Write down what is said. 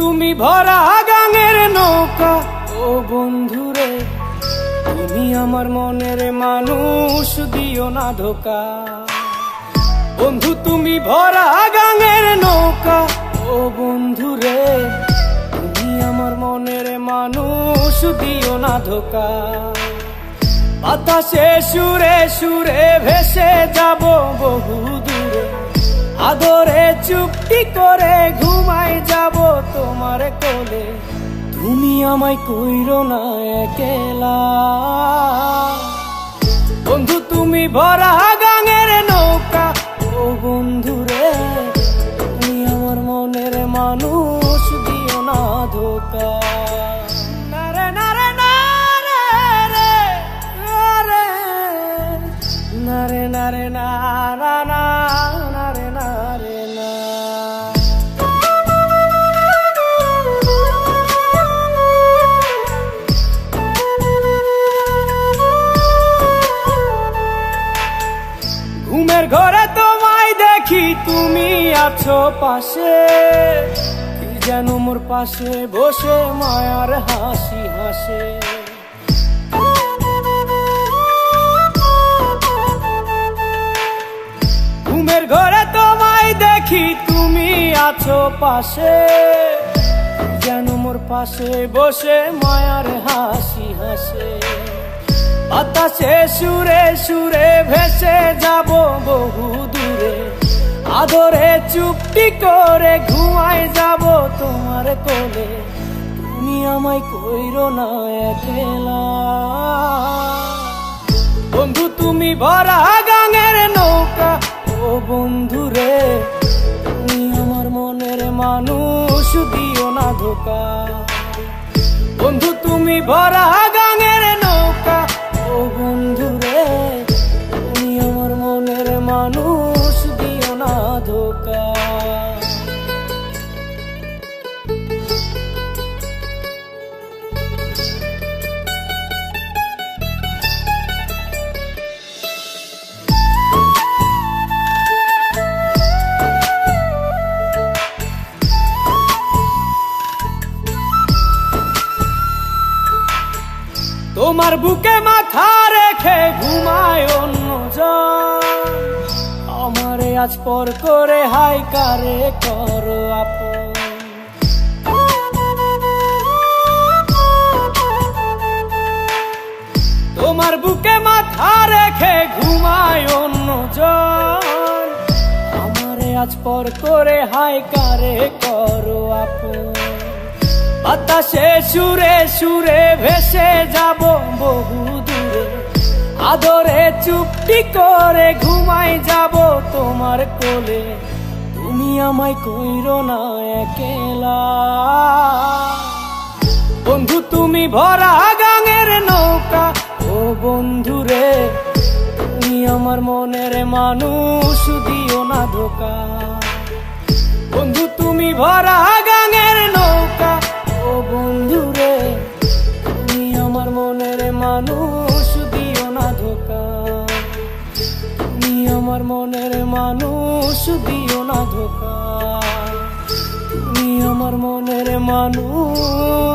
তুমি ভরা গাঙের নৌকা, ও বন্ধুরে তুমি আমার মনের মানুষ, দিও না ধোকা। বন্ধু তুমি ভরা গাঙের নৌকা, ও বন্ধুরে তুমি আমার মনের মানুষ, দিও না ধোকা। বাতাসে সুরে সুরে ভেসে যাব বহু দূরে, আদরে চুপটি করে ঘুমাই যাব তোমার কোলে। তুমি আমায় কইরো না একলা, বন্ধু তুমি ভরা গাঙের নৌকা, ও বন্ধুরে তুমি আমার মনের মানুষ, দিও না ধোকা। নারে নারে নারে রে রে, নারে নারে না না না, নারে নারে না। ঘুমের ঘরে তোমায় দেখি তুমি আছো পাশে, কি যেন মোর পাশে বসে মায়ার হাসি হাসে। ঘুমের ঘরে তোমায় দেখি তুমি আছো পাশে, যেন মোর পাশে বসে মায়ার হাসি হাসে। বাতাসে সুরে সুরে ভেসে যাব বহু দূরে, আদরে চুপটি করে ঘুমাই যাব তোমার কোলে। তুমি আমায় কইরো না একলা, বন্ধু তুমি ভরা গাঙের নৌকা, ও বন্ধুরে তুমি আমার মনের মানুষ, দিও না ধোকা। বন্ধু তুমি ভরা গাঙের নৌকা, ও বন্ধুরে তুমি আমার মনের মানুষ, দিও না ধোকা। তোমার বুকে মাথা রেখে ঘুমায় অন্যজন, আমারে আজ পর করে হাই কারে করো আপন। তোমার বুকে মাথা রেখে ঘুমায় অন্যজন, আমারে আজ পর করে হাই কারে করো আপন। বাতাসে সুরে সুরে ভেসে যাব বহু দূরে, আদরে চুপটি করে ঘুমাই যাব তোমার কোলে। তুমি আমায় কইরো না একলা, বন্ধু তুমি ভরা গাঙের নৌকা, ও বন্ধুরে তুমি আমার মনের মানুষ, দিও না ধোকা। বন্ধু তুমি ভরা গাঙের নৌকা, ও বন্ধুরে তুমি আমার মনের মানুষ, দিও না ধোকা। তুমি আমার মনের মানুষ, দিও না ধোকা। তুমি আমার মনের মানুষ।